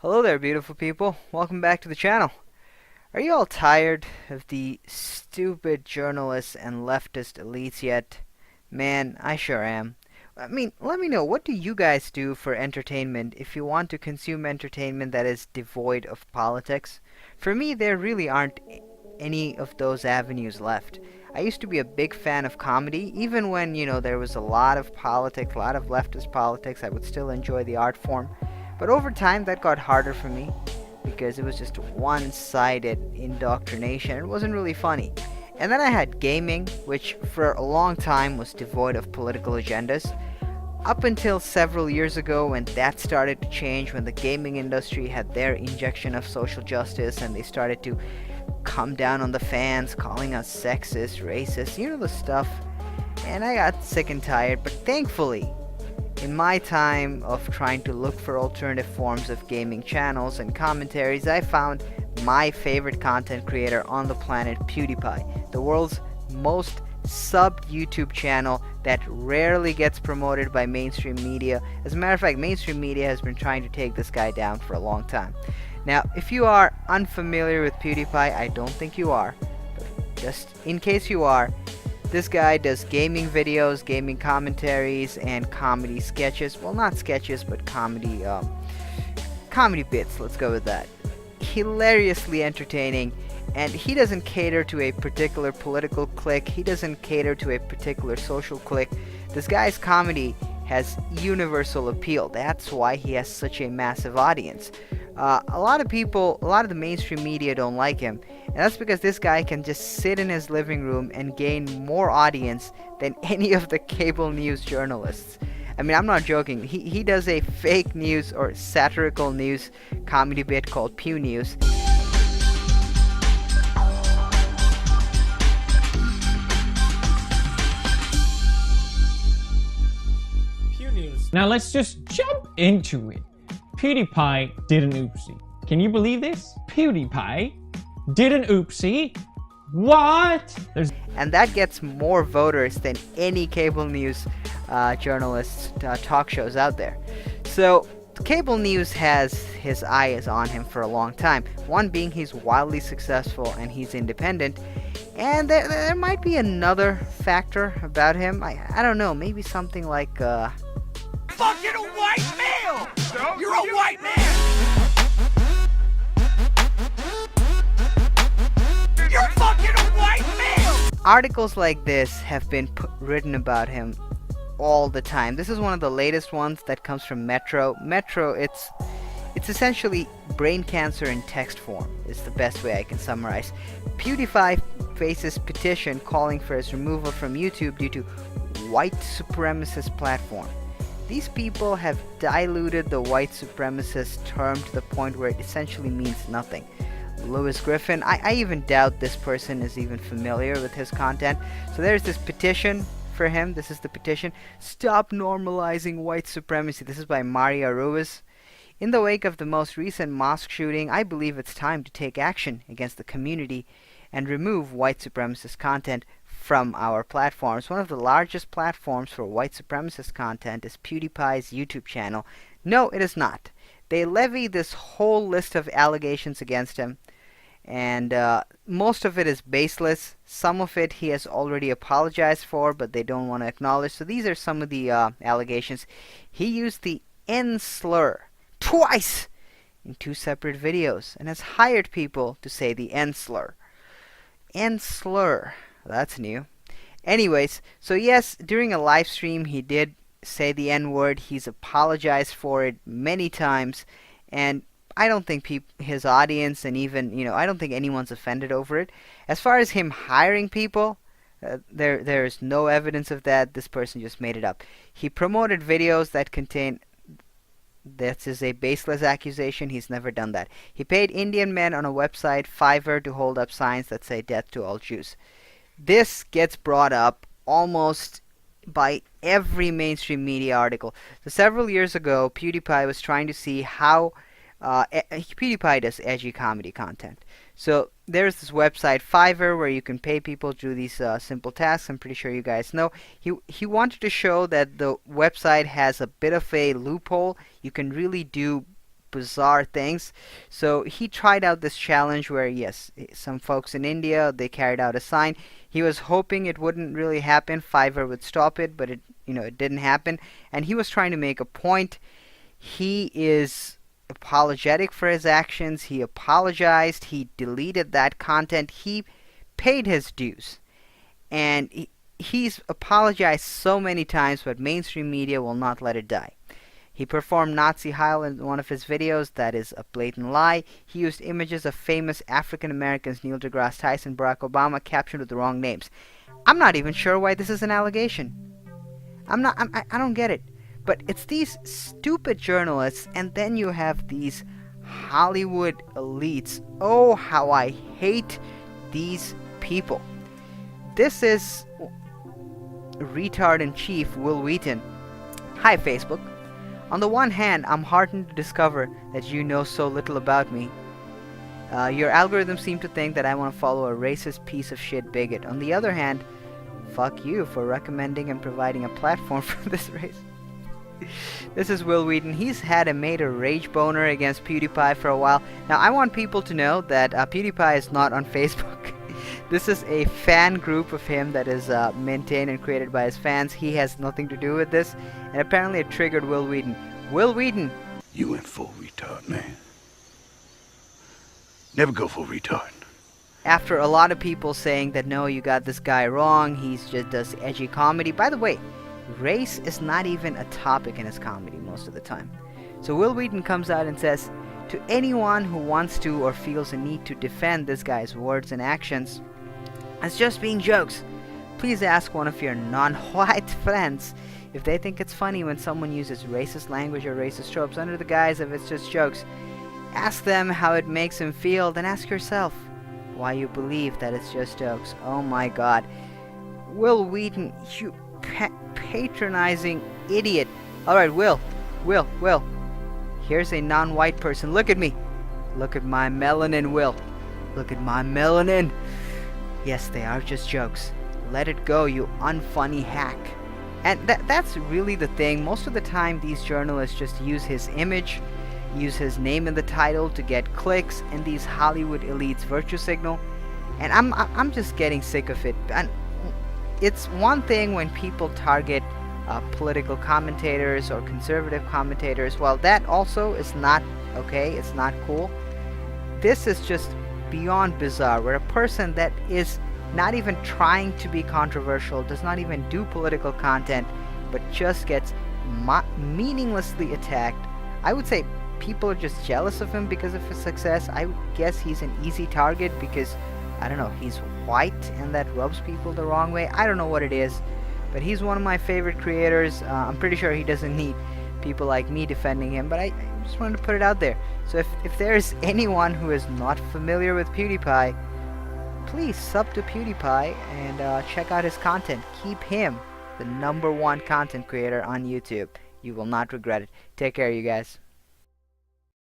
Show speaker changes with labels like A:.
A: Hello there, beautiful people. Welcome back to the channel. Are you all tired of the stupid journalists and leftist elites yet? Man, I sure am. I mean, let me know, what do you guys do for entertainment if you want to consume entertainment that is devoid of politics? For me, there really aren't any of those avenues left. I used to be a big fan of comedy, even when, there was a lot of politics, a lot of leftist politics, I would still enjoy the art form. But over time, that got harder for me because it was just one-sided indoctrination. It wasn't really funny. And then I had gaming, which for a long time was devoid of political agendas. Up until several years ago, when that started to change, when the gaming industry had their injection of social justice and they started to come down on the fans, calling us sexist, racist, the stuff. And I got sick and tired, but thankfully, in my time of trying to look for alternative forms of gaming channels and commentaries, I found my favorite content creator on the planet, PewDiePie, the world's most subbed YouTube channel that rarely gets promoted by mainstream media. As a matter of fact, mainstream media has been trying to take this guy down for a long time. Now, if you are unfamiliar with PewDiePie, I don't think you are, but just in case you are, this guy does gaming videos, gaming commentaries, and comedy sketches. Well, not sketches, but comedy bits, let's go with that. Hilariously entertaining, and he doesn't cater to a particular political clique, he doesn't cater to a particular social clique. This guy's comedy has universal appeal. That's why he has such a massive audience. A lot of the mainstream media don't like him, and that's because this guy can just sit in his living room and gain more audience than any of the cable news journalists. I mean, I'm not joking. He does a fake news or satirical news comedy bit called Pew News.
B: Pew News. Now let's just jump into it. PewDiePie did an oopsie. Can you believe this? PewDiePie did an oopsie? What?
A: And that gets more voters than any cable news journalists talk shows out there. So cable news has his eyes on him for a long time. One being he's wildly successful and he's independent. And there might be another factor about him. I don't know, maybe something like
C: fucking a white male! You're a white man! You're fucking a white male!
A: Articles like this have been written about him all the time. This is one of the latest ones that comes from Metro. Metro, it's essentially brain cancer in text form, is the best way I can summarize. PewDiePie faces petition calling for his removal from YouTube due to white supremacist platform. These people have diluted the white supremacist term to the point where it essentially means nothing. Louis Griffin, I even doubt this person is even familiar with his content. So there's this petition for him. This is the petition. Stop normalizing white supremacy. This is by Maria Ruiz. In the wake of the most recent mosque shooting, I believe it's time to take action against the community and remove white supremacist content from our platforms. One of the largest platforms for white supremacist content is PewDiePie's YouTube channel. No, it is not. They levy this whole list of allegations against him, and most of it is baseless. Some of it he has already apologized for, but they don't want to acknowledge. So these are some of the allegations. He used the N slur twice in 2 separate videos and has hired people to say the N slur. N slur. That's new. Anyways, so yes, during a live stream he did say the N-word. He's apologized for it many times, and I don't think his audience and even, I don't think anyone's offended over it. As far as him hiring people, there is no evidence of that. This person just made it up. He promoted videos that contain... This is a baseless accusation. He's never done that. He paid Indian men on a website, Fiverr, to hold up signs that say death to all Jews. This gets brought up almost by every mainstream media article. So several years ago, PewDiePie was trying to see how PewDiePie does edgy comedy content. So there's this website Fiverr where you can pay people to do these simple tasks. I'm pretty sure you guys know. He wanted to show that the website has a bit of a loophole. You can really do bizarre things. So he tried out this challenge where, yes, some folks in India, they carried out a sign. He was hoping it wouldn't really happen, Fiverr would stop it, but it didn't happen. And he was trying to make a point. He is apologetic for his actions. He apologized. He deleted that content. He paid his dues. And he's apologized so many times, but mainstream media will not let it die. He performed Nazi Heil in one of his videos. That is a blatant lie. He used images of famous African Americans, Neil deGrasse Tyson, Barack Obama, captioned with the wrong names. I'm not even sure why this is an allegation. I don't get it. But it's these stupid journalists, and then you have these Hollywood elites. Oh, how I hate these people. This is retard in chief, Will Wheaton. Hi, Facebook. On the one hand, I'm heartened to discover that you know so little about me. Your algorithms seem to think that I want to follow a racist piece of shit bigot. On the other hand, fuck you for recommending and providing a platform for this race. This is Will Wheaton. He's made a rage boner against PewDiePie for a while. Now, I want people to know that PewDiePie is not on Facebook. This is a fan group of him that is maintained and created by his fans. He has nothing to do with this. And apparently it triggered Will Wheaton. Will Wheaton!
D: You went full retard, man. Never go full retard.
A: After a lot of people saying that, no, you got this guy wrong, he just does edgy comedy. By the way, race is not even a topic in his comedy most of the time. So Will Wheaton comes out and says, to anyone who wants to or feels a need to defend this guy's words and actions as just being jokes, please ask one of your non-white friends if they think it's funny when someone uses racist language or racist tropes under the guise of it's just jokes. Ask them how it makes them feel, then ask yourself why you believe that it's just jokes. Oh my god. Will Wheaton, you patronizing idiot. Alright, Will. Here's a non-white person. Look at me. Look at my melanin, Will. Look at my melanin. Yes, they are just jokes. Let it go, you unfunny hack. And that's really the thing. Most of the time, these journalists just use his image, use his name in the title to get clicks, and these Hollywood elites virtue signal. And I'm just getting sick of it. And it's one thing when people target political commentators or conservative commentators. Well, that also is not okay. It's not cool. This is just beyond bizarre, where a person that is not even trying to be controversial, does not even do political content, but just gets meaninglessly attacked. I would say people are just jealous of him because of his success. I guess he's an easy target because, I don't know, he's white and that rubs people the wrong way. I don't know what it is, but he's one of my favorite creators. I'm pretty sure he doesn't need people like me defending him, but I just wanted to put it out there. So if there's anyone who is not familiar with PewDiePie, please sub to PewDiePie and check out his content. Keep him the #1 content creator on YouTube. You will not regret it. Take care, you guys.